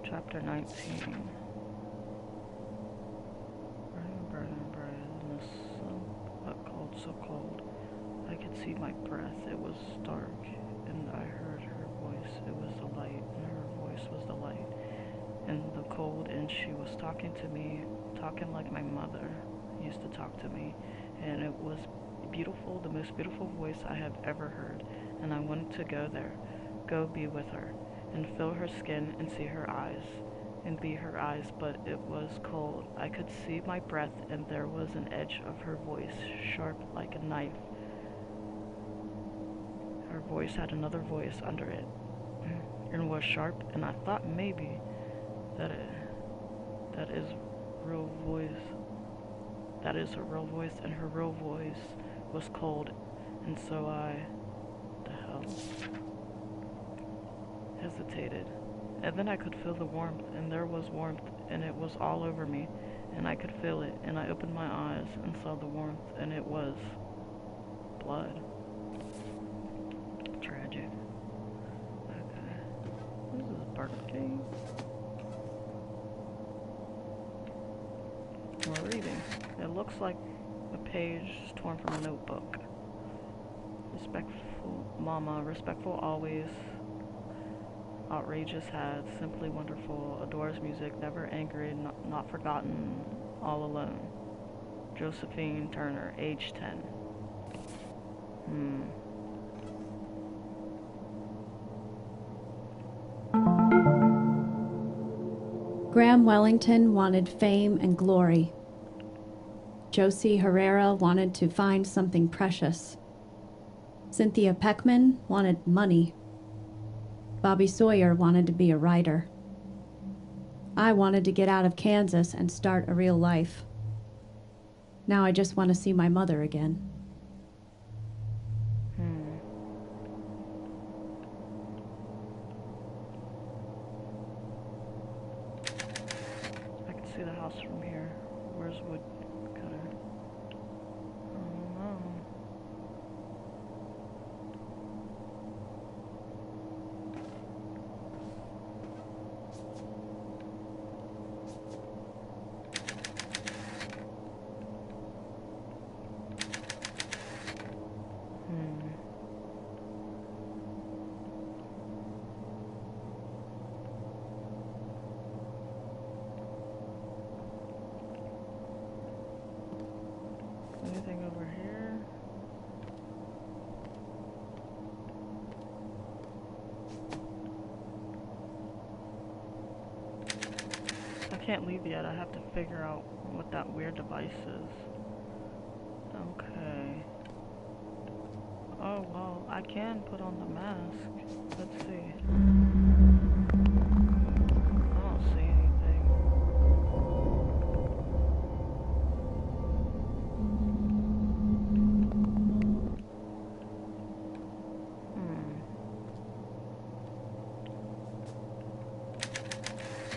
Chapter 19. Burning, burning, burning in the sun, but cold, so cold. I could see my breath. It was dark, and I heard her voice. It was the light, and her voice was the light. In the cold, and she was talking to me, talking like my mother used to talk to me. And it was beautiful, the most beautiful voice I have ever heard. And I wanted to go there, go be with her, and feel her skin and see her eyes, and be her eyes, but it was cold. I could see my breath, and there was an edge of her voice, sharp like a knife. Her voice had another voice under it, and was sharp, and I thought maybe that is real voice. That is her real voice, and her real voice was cold, and so I, the hell, hesitated. And then I could feel the warmth, and there was warmth, and it was all over me, and I could feel it, and I opened my eyes and saw the warmth, and it was blood. Tragic. Okay. What is this, Burger King? We're reading. It looks like a page torn from a notebook. Respectful mama, respectful always, outrageous had, simply wonderful, adores music, never angry, not forgotten, all alone. Josephine Turner, age 10. Graham Wellington wanted fame and glory. Josie Herrera wanted to find something precious. Cynthia Peckman wanted money. Bobby Sawyer wanted to be a writer. I wanted to get out of Kansas and start a real life. Now I just want to see my mother again. I can see the house from here. Where's Woodcutter? Oh no. Anything over here? I can't leave yet. I have to figure out what that weird device is. Okay. Oh, well, I can put on the mask. Let's see. I don't see anything.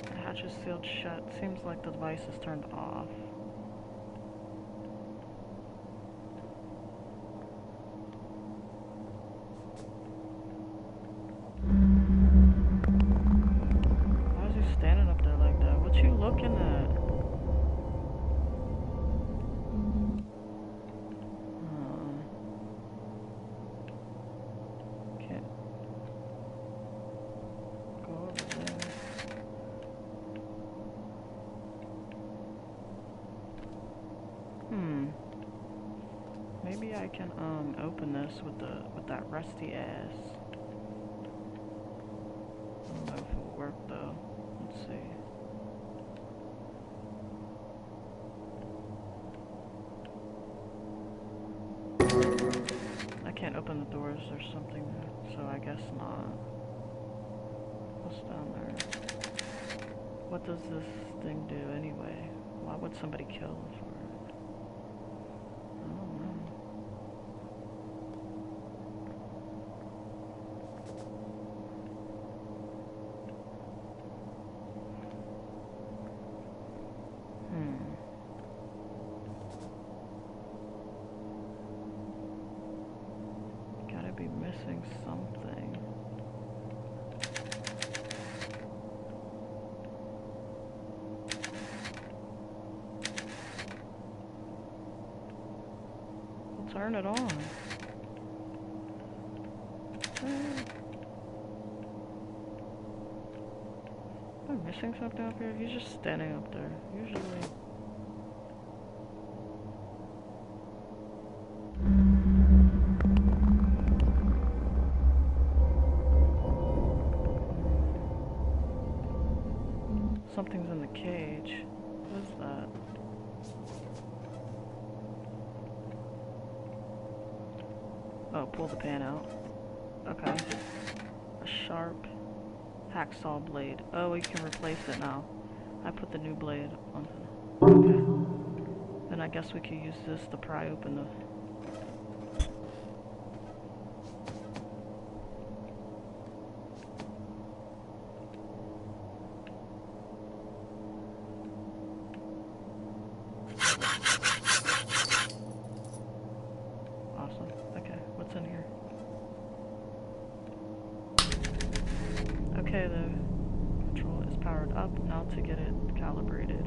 The hatch is sealed shut. Seems like the device is turned off. Why is he standing up there like that? What you looking at? Can't go over there. Maybe I can open this with that rusty ass. I don't know if it'll work though. Let's see. I can't open the doors or something, so I guess not. What's down there? What does this thing do anyway? Why would somebody kill for it? I don't know. Gotta be missing something. turn it on. Am I missing something up here? He's just standing up there. Usually. Something's in the cage. What is that? Oh, pull the pan out. Okay. A sharp hacksaw blade. Oh, we can replace it now. I put the new blade on. Okay. Then I guess we could use this to pry open the... Awesome. Okay, what's in here? Okay, the control is powered up. Now to get it calibrated.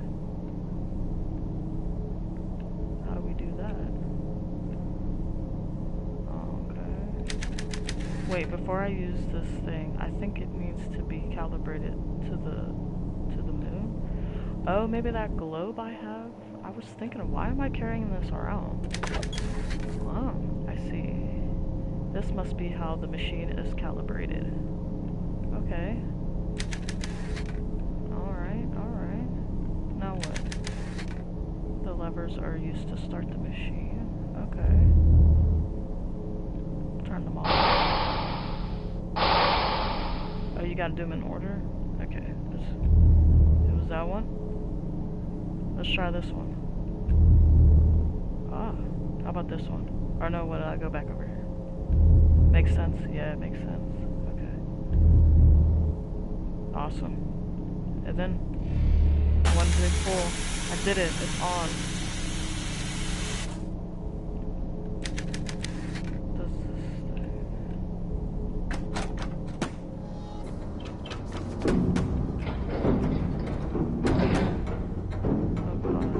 How do we do that? Okay. Wait, before I use this thing, I think it needs to be calibrated to the moon. Oh, maybe that globe I have? I was thinking, why am I carrying this around? Oh, I see. This must be how the machine is calibrated. Okay. Alright, alright. Now what? The levers are used to start the machine. Okay. Turn them off. Oh, you gotta do them in order? Okay. It was that one? Let's try this one. Ah, how about this one? Or no, what did I go back over here? Makes sense? Yeah, it makes sense. Okay. Awesome. And then, one big pull. I did it. It's on. Does this thing... Oh god.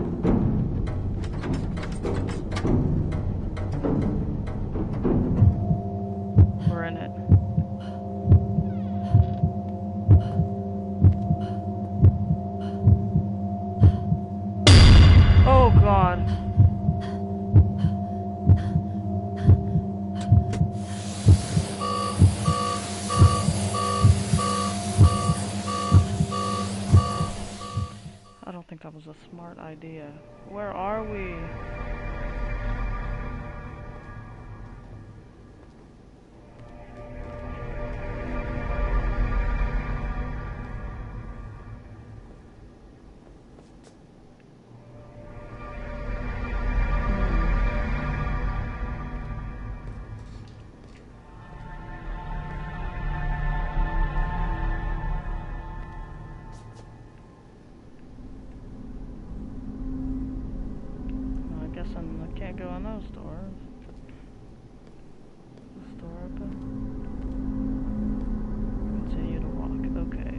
We're in it. Oh god. I don't think that was a smart idea. Where are we? I can't go in those doors. Is this door open? Continue to walk. Okay.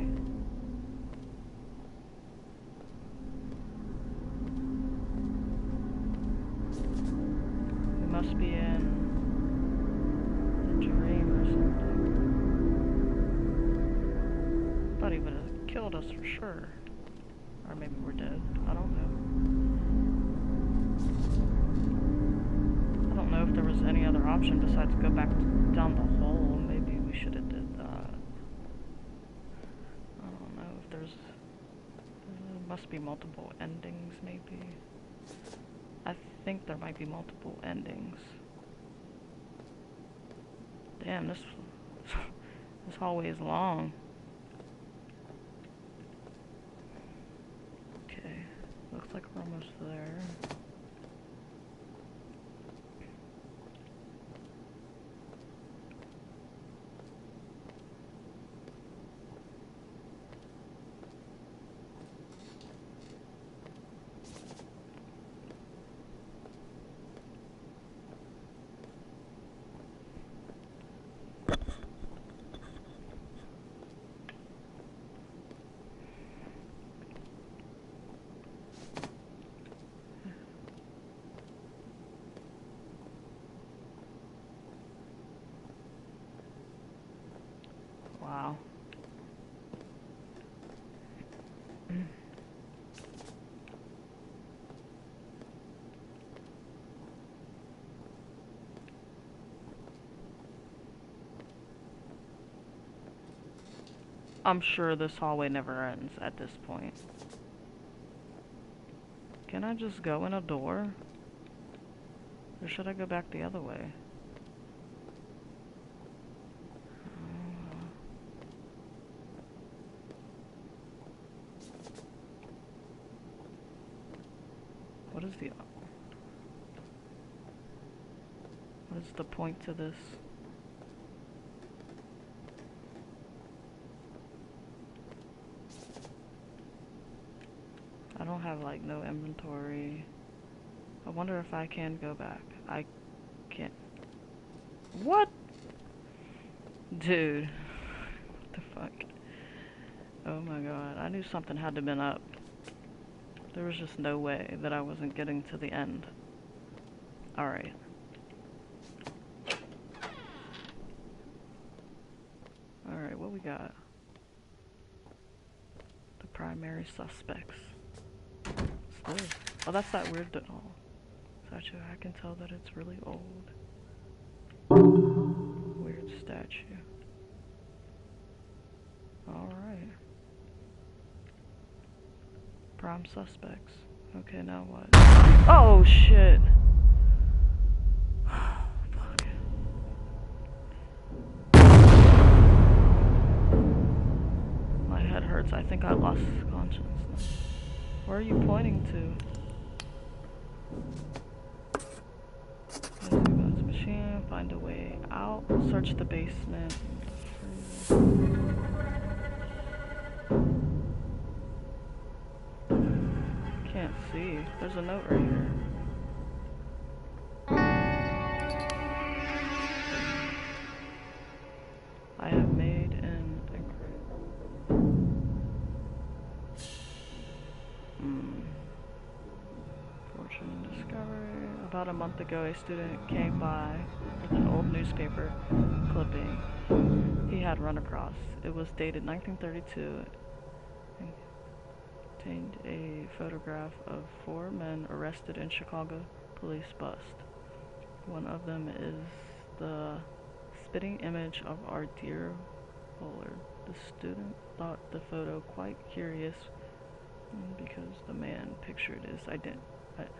We must be in a dream or something. Thought he would have killed us for sure. Or maybe we're dead. I don't know. I don't know if there was any other option besides go back down the hole. Maybe we should have did that. I don't know if there must be multiple endings maybe. I think there might be multiple endings. Damn, this hallway is long. Okay, looks like we're almost there. I'm sure this hallway never ends at this point. Can I just go in a door? Or should I go back the other way? What is the point to this? I don't have like no inventory. I wonder if I can go back. I can't. What? Dude. What the fuck? Oh my god. I knew something had to have been up. There was just no way that I wasn't getting to the end. Alright. Alright, what we got? The primary suspects. What's this? Oh, that's that weird doll. Statue. I can tell that it's really old. Weird statue. Alright. Prime suspects. Okay, now what? Oh, shit! Fuck. My head hurts. I think I lost consciousness. Where are you pointing to? Machine, find a way out, search the basement. Can't see. There's a note right here. I have made an fortune discovery. About a month ago, a student came by with an old newspaper clipping he had run across. It was dated 1932 and contained a photograph of 4 men arrested in Chicago police bust. One of them is the spitting image of our dear Bullard. The student thought the photo quite curious because the man pictured is identified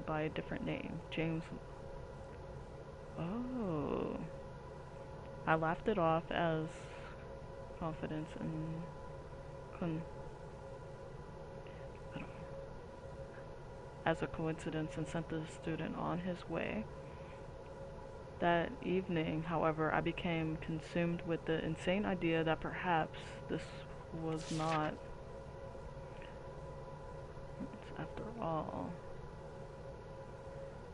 by a different name, James. Oh. I laughed it off as confidence and as a coincidence and sent the student on his way. That evening, however, I became consumed with the insane idea that perhaps this was not, after all.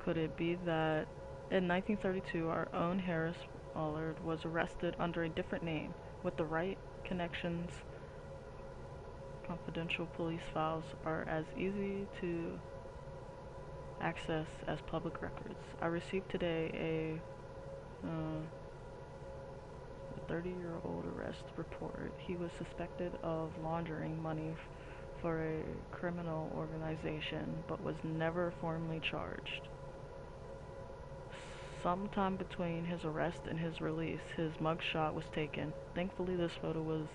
Could it be that in 1932 our own Harris Allard was arrested under a different name with the right connections? Confidential police files are as easy to access as public records. I received today a 30-year-old arrest report. He was suspected of laundering money for a criminal organization, but was never formally charged. Sometime between his arrest and his release, his mugshot was taken. Thankfully, this photo was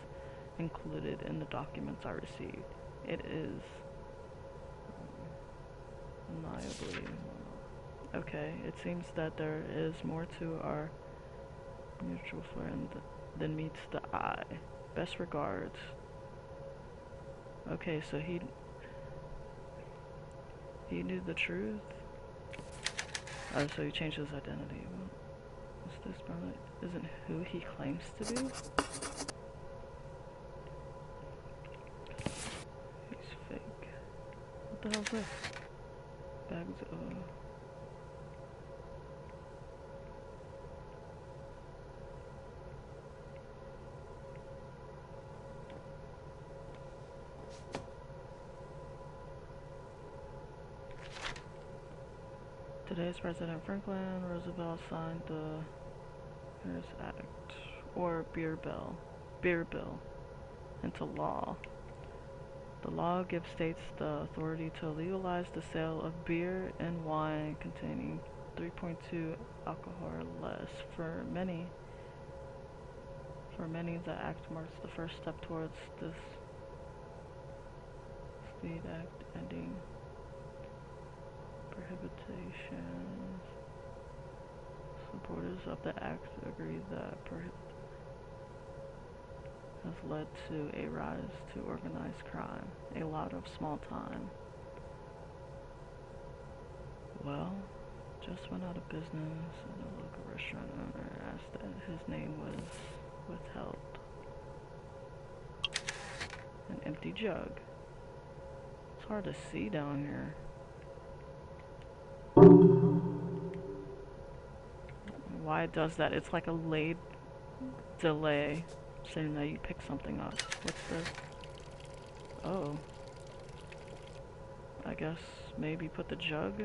included in the documents I received. It is undeniably. Okay, it seems that there is more to our mutual friend than meets the eye. Best regards. Okay, so he knew the truth. Oh, so he changed his identity. Well, what's this probably isn't who he claims to be? He's fake. What the hell's this? Bags of... Today's President Franklin Roosevelt signed the Harris Act, or Beer Bill, into law. The law gives states the authority to legalize the sale of beer and wine containing 3.2 alcohol or less. For many, For many, the act marks the first step towards this speed act ending. Prohibition. Supporters of the act agree that has led to a rise to organized crime, a lot of small time. Well, just went out of business and a local restaurant owner asked that his name was withheld. An empty jug. It's hard to see down here. Why it does that? It's like a late delay saying that you pick something up. What's this? Oh. I guess maybe put the jug.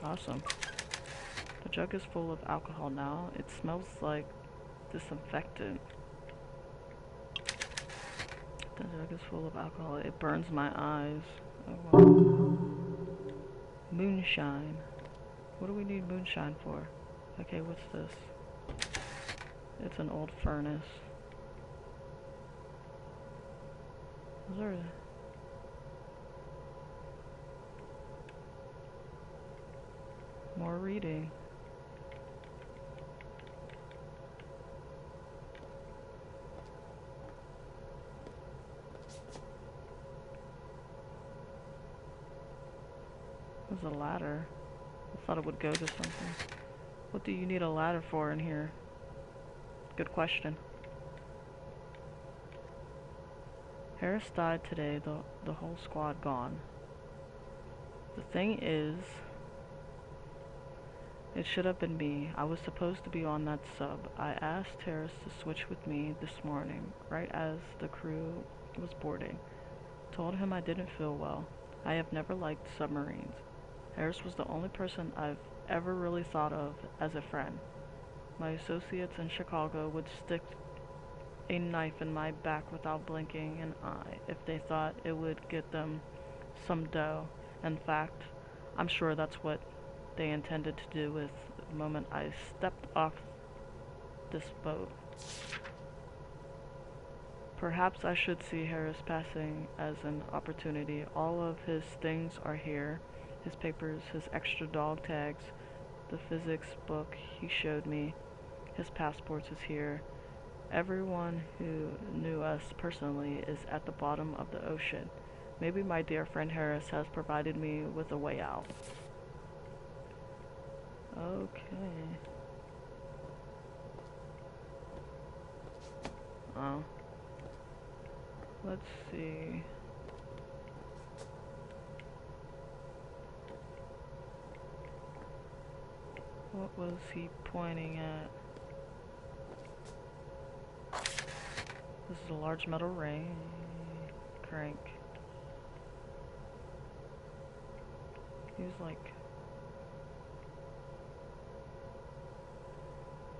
Awesome. The jug is full of alcohol now. It smells like disinfectant. The jug is full of alcohol. It burns my eyes. Oh wow. Moonshine. What do we need moonshine for? Okay, what's this? It's an old furnace. Is there more reading? There's a ladder. I thought it would go to something. What do you need a ladder for in here? Good question. Harris died today, the whole squad gone. The thing is, it should have been me. I was supposed to be on that sub. I asked Harris to switch with me this morning, right as the crew was boarding. Told him I didn't feel well. I have never liked submarines. Harris was the only person I've ever really thought of as a friend. My associates in Chicago would stick a knife in my back without blinking an eye if they thought it would get them some dough. In fact, I'm sure that's what they intended to do with the moment I stepped off this boat. Perhaps I should see Harris passing as an opportunity. All of his things are here. His papers, his extra dog tags, the physics book he showed me, his passport is here. Everyone who knew us personally is at the bottom of the ocean. Maybe my dear friend Harris has provided me with a way out. Okay. Oh. Let's see. What was he pointing at? This is a large metal ring. Crank. He's like...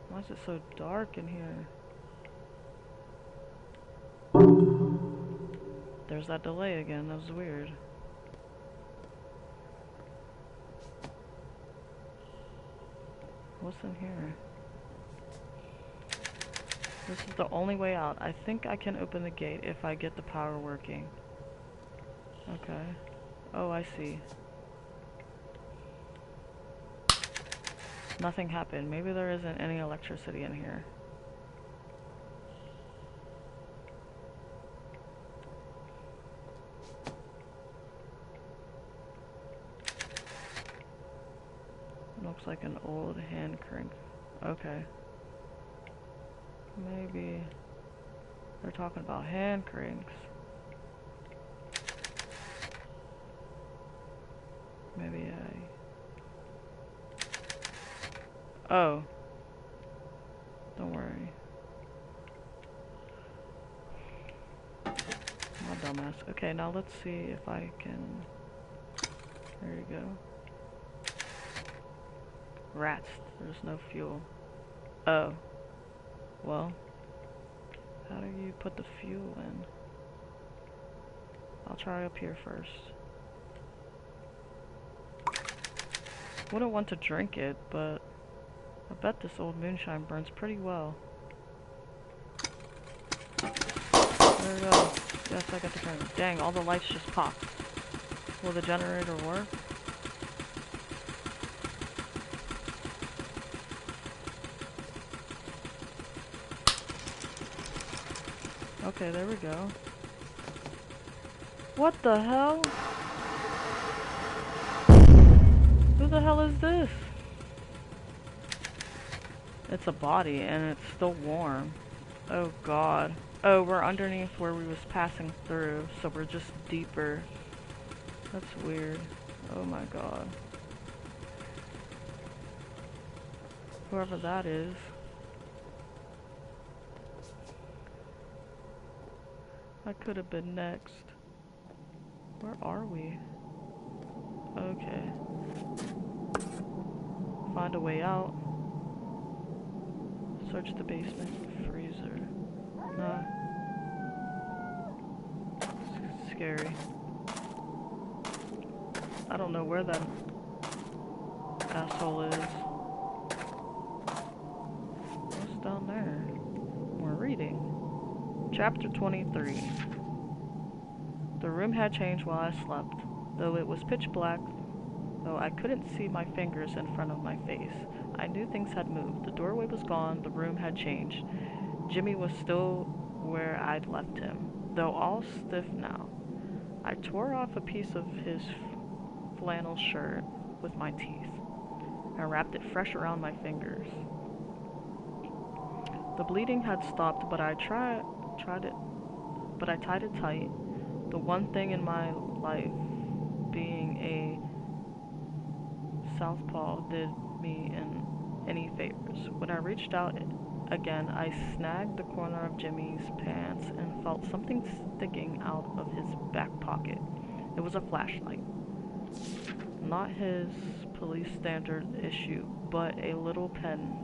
Why is it so dark in here? There's that delay again. That was weird. What's in here? This is the only way out. I think I can open the gate if I get the power working. Okay. Oh, I see. Nothing happened. Maybe there isn't any electricity in here. Looks like an old hand crank. Okay. Maybe they're talking about hand cranks. Maybe Oh. Don't worry. My dumbass. Okay, now let's see if I can... There you go. Rats. There's no fuel. Oh. Well. How do you put the fuel in? I'll try up here first. Wouldn't want to drink it, but I bet this old moonshine burns pretty well. There we go. Yes, I got the turn. Dang, all the lights just popped. Will the generator work? Okay, there we go. What the hell? Who the hell is this? It's a body and it's still warm. Oh god. Oh, we're underneath where we was passing through, so we're just deeper. That's weird. Oh my god. Whoever that is. I could have been next. Where are we? Okay. Find a way out. Search the basement freezer. Nah. Scary. I don't know where that asshole is. What's down there? We're reading. Chapter 23. The room had changed while I slept. Though it was pitch black, though I couldn't see my fingers in front of my face, I knew things had moved. The doorway was gone, the room had changed. Jimmy was still where I'd left him, though all stiff now. I tore off a piece of his flannel shirt with my teeth and wrapped it fresh around my fingers. The bleeding had stopped, but I tied it tight. The one thing in my life being a southpaw did me any favors. When I reached out again, I snagged the corner of Jimmy's pants and felt something sticking out of his back pocket. It was a flashlight. Not his police standard issue, but a little pen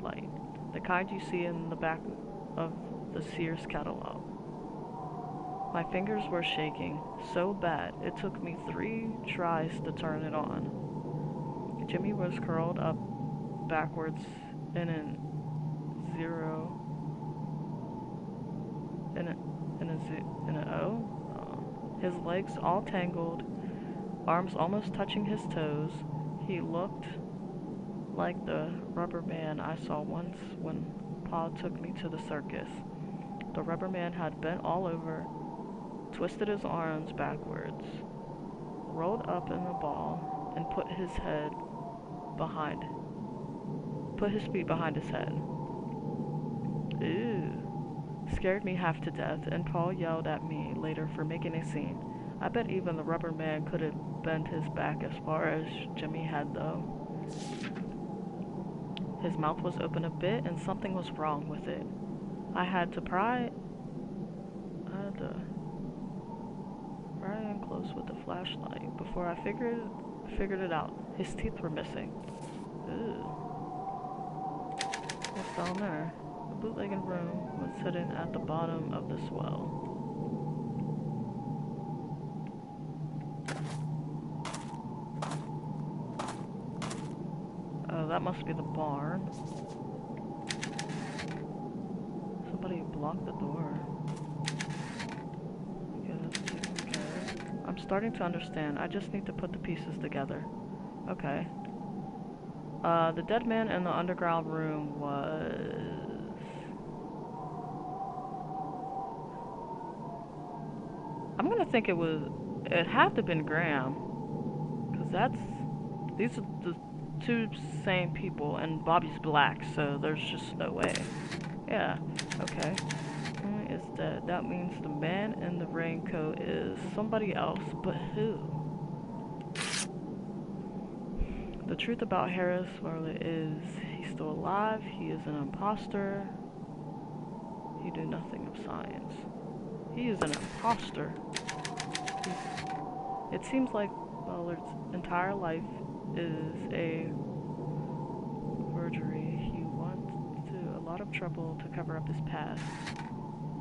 light. The kind you see in the back of the Sears catalog. My fingers were shaking so bad it took me 3 tries to turn it on. Jimmy was curled up backwards in an O. His legs all tangled, arms almost touching his toes. He looked like the rubber man I saw once when Pa took me to the circus. The rubber man had bent all over, twisted his arms backwards, rolled up in a ball, and put his feet behind his head. Ew. Scared me half to death, and Paul yelled at me later for making a scene. I bet even the rubber man couldn't bend his back as far as Jimmy had, though. His mouth was open a bit, and something was wrong with it. I had to pry in close with the flashlight before I figured it out. His teeth were missing. Ew. What's down there? The bootlegging room was hidden at the bottom of this well. Oh, that must be the barn. Somebody blocked the door. I'm starting to understand. I just need to put the pieces together. Okay. The dead man in the underground room was... I'm gonna think it had to have been Graham. Because these are the 2 same people, and Bobby's black, so there's just no way. Yeah, okay. Is dead. That means the man in the raincoat is somebody else, but who? The truth about Harris Scarlett is he's still alive, he is an imposter. He knew nothing of science. He is an imposter. It seems like Ballard's entire life is a forgery. He went to a lot of trouble to cover up his past.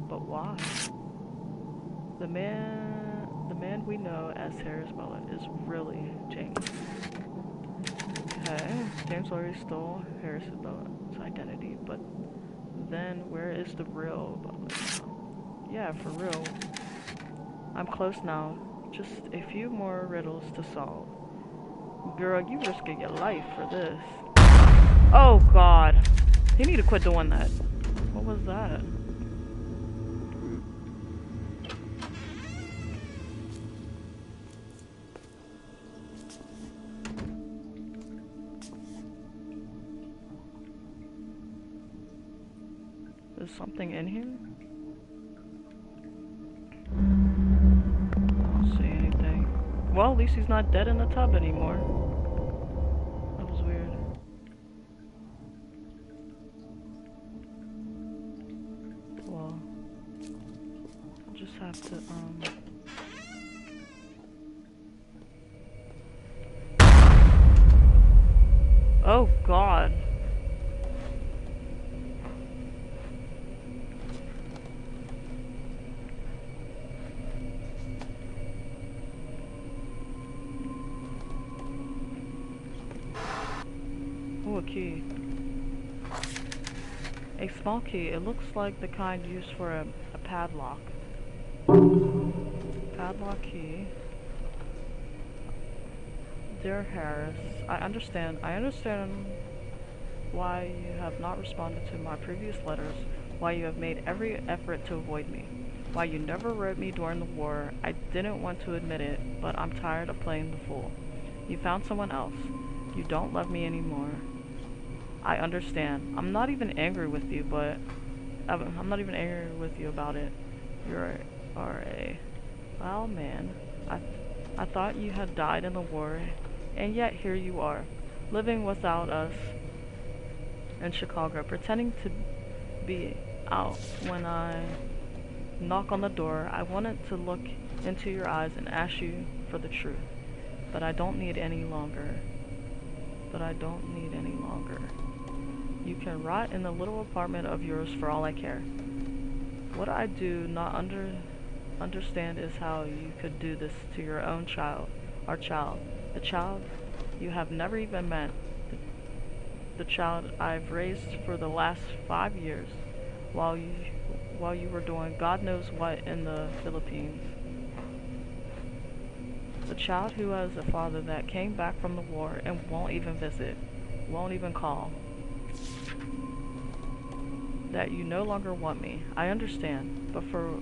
But why? The man we know as Harris Ballard is really James. Okay, James Lowry stole Harris's identity, but then where is the real Butler now? Yeah, for real. I'm close now. Just a few more riddles to solve. Girl, you risking your life for this. Oh god. He need to quit doing that. What was that? Is something in here? I don't see anything. Well, at least he's not dead in the tub anymore. That was weird. Well, I'll just have to, Oh god. Oh, a key. A small key. It looks like the kind used for a padlock. Padlock key. Dear Harris, I understand why you have not responded to my previous letters, why you have made every effort to avoid me, why you never wrote me during the war. I didn't want to admit it, but I'm tired of playing the fool. You found someone else. You don't love me anymore. I understand. I'm not even angry with you, but I'm not even angry with you about it. You are a well man. I thought you had died in the war, and yet here you are, living without us in Chicago, pretending to be out. When I knock on the door, I wanted to look into your eyes and ask you for the truth, but I don't need any longer. You can rot in the little apartment of yours for all I care. What I do not understand is how you could do this to your own child, our child, the child you have never even met, the child I've raised for the last 5 years, while you were doing God knows what in the Philippines. The child who has a father that came back from the war and won't even visit, won't even call. That you no longer want me. I understand, but for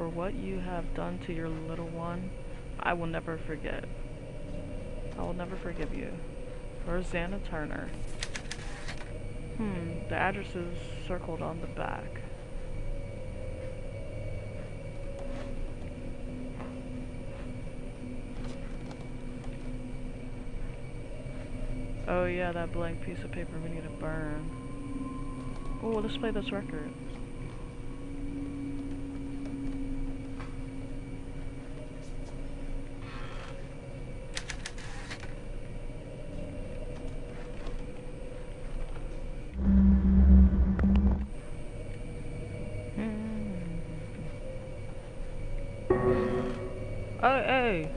what you have done to your little one, I will never forget. I will never forgive you. Rosanna Turner. The address is circled on the back. Oh yeah, that blank piece of paper we need to burn. Oh, let's play this record. Oh, hey!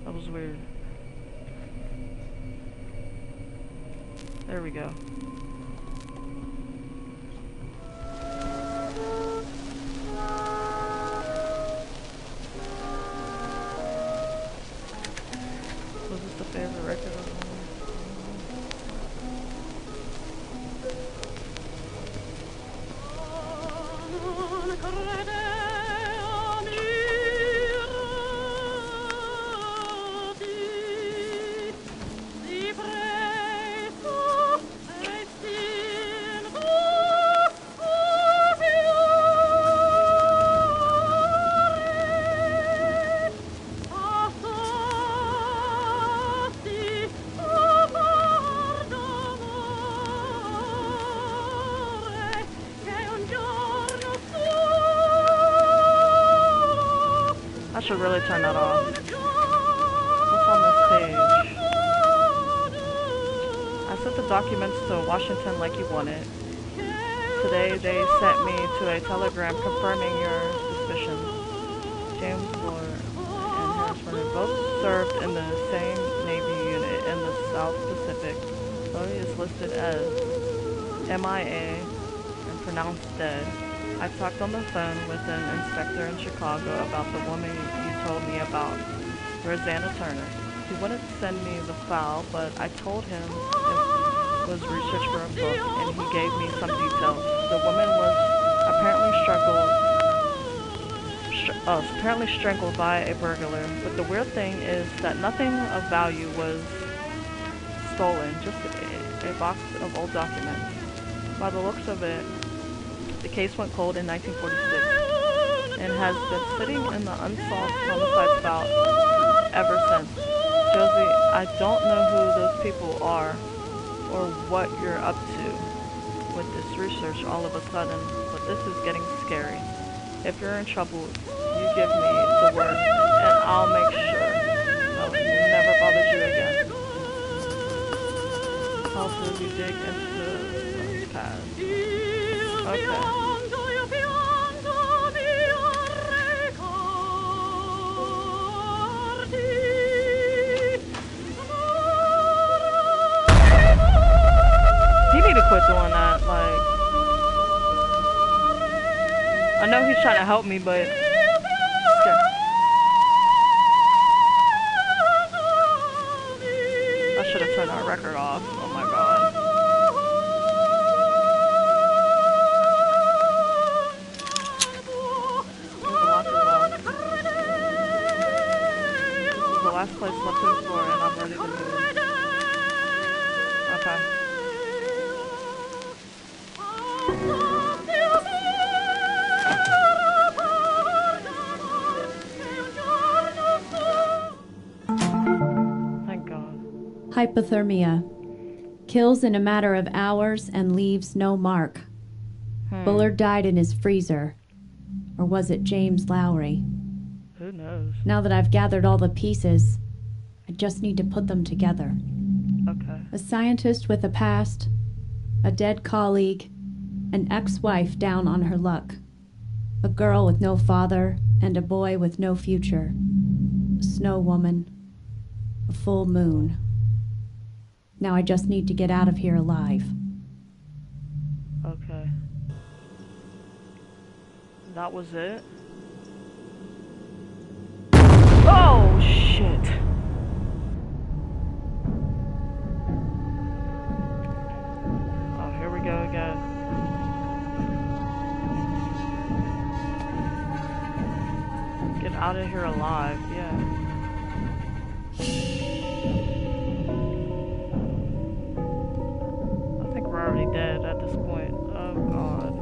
That was weird. There we go. Was this the favorite record of mine? I should really turn that off. What's on this page? I sent the documents to Washington like you wanted. Today they sent me to a telegram confirming your suspicions. James Lord and Harris Vernon both served in the same Navy unit in the South Pacific. Chloe is listed as MIA and pronounced dead. I talked on the phone with an inspector in Chicago about the woman you told me about, Rosanna Turner. He wouldn't send me the file, but I told him it was research for a book, and he gave me some details. The woman was apparently strangled by a burglar, but the weird thing is that nothing of value was stolen, just a box of old documents. By the looks of it, the case went cold in 1946 and has been sitting in the unsolved homicide file ever since. Josie, I don't know who those people are or what you're up to with this research all of a sudden, but this is getting scary. If you're in trouble, you give me the word and I'll make sure no one never bothers you again. How do we dig into the past? Okay. He need to quit doing that, like, I know he's trying to help me, but I should have turned our record off. Oh my god. The lock is off. This is the last place left to explore, and I'm ready to move. Okay. Thank God. Hypothermia. Kills in a matter of hours and leaves no mark. Bullard died in his freezer. Or was it James Lowry? Who knows? Now that I've gathered all the pieces, I just need to put them together. Okay. A scientist with a past, a dead colleague, an ex-wife down on her luck, a girl with no father, and a boy with no future, a snow woman, a full moon. Now I just need to get out of here alive. Okay. That was it? Oh, shit. Oh, here we go again. Get out of here alive, yeah. I think we're already dead at this point. Oh, God.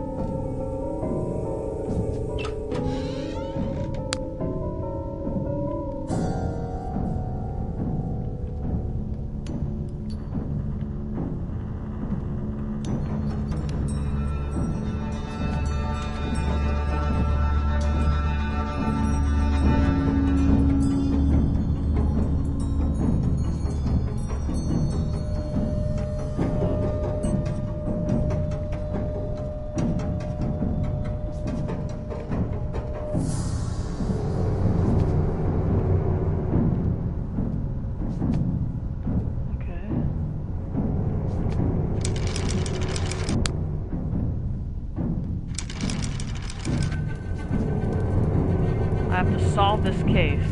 I have to solve this case.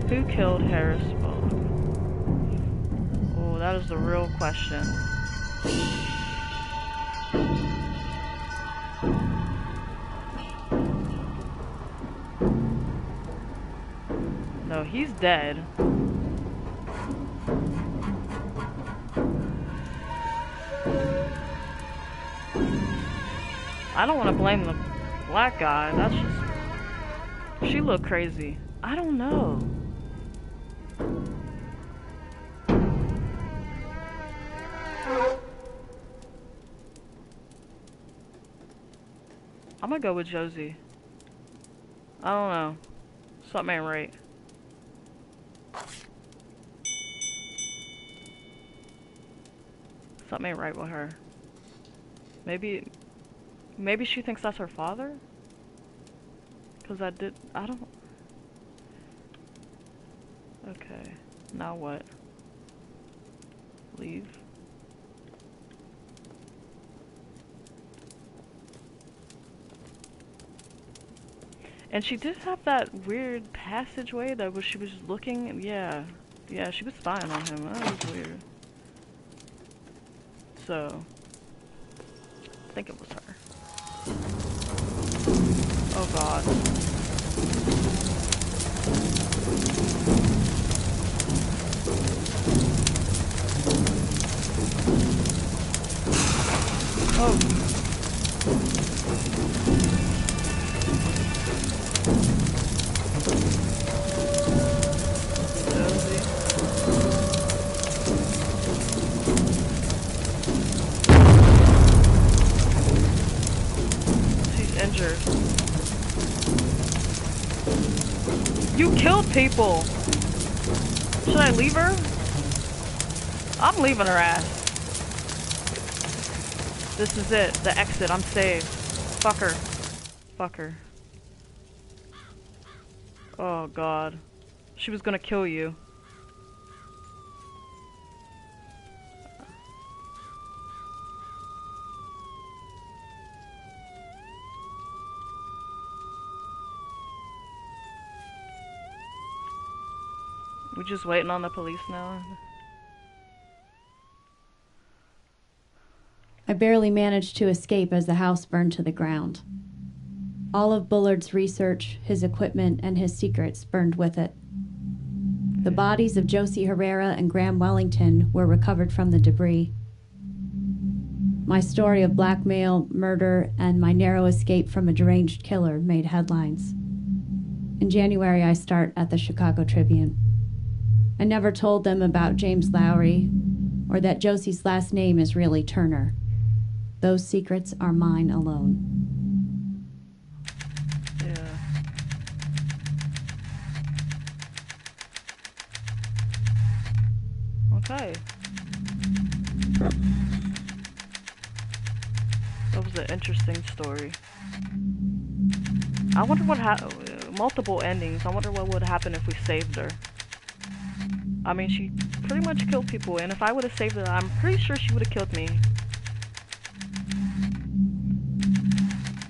Who killed Harris Bullock? Oh, that is the real question. No, he's dead. I don't want to blame the black guy. That's just... She looked crazy. I don't know. I'm gonna go with Josie. I don't know. Something ain't right. Something ain't right with her. Maybe Maybe she thinks that's her father? Cause I don't... Okay, now what? Leave? And she did have that weird passageway that she was looking, yeah. Yeah, she was spying on him, that was weird. So, I think it was her. Oh god. Oh. Josie. She's injured. You killed people! Should I leave her? I'm leaving her ass. This is it. The exit. I'm saved. Fuck her. Fuck her. Oh god. She was gonna kill you. We just waiting on the police now? I barely managed to escape as the house burned to the ground. All of Bullard's research, his equipment, and his secrets burned with it. The bodies of Josie Herrera and Graham Wellington were recovered from the debris. My story of blackmail, murder, and my narrow escape from a deranged killer made headlines. In January, I start at the Chicago Tribune. I never told them about James Lowry or that Josie's last name is really Turner. Those secrets are mine alone. Yeah. Okay. That was an interesting story. I wonder what multiple endings. I wonder what would happen if we saved her. I mean, she pretty much killed people, and if I would have saved her, I'm pretty sure she would have killed me.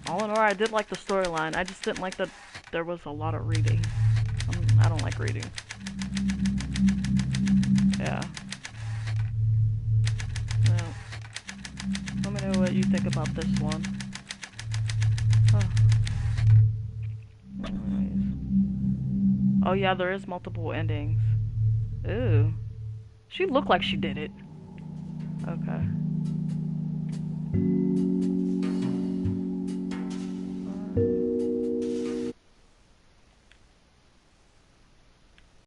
All in all, I did like the storyline. I just didn't like that there was a lot of reading. I don't like reading. Yeah. Well, let me know what you think about this one. Huh. Oh yeah, there is multiple endings. Ooh. She looked like she did it. Okay.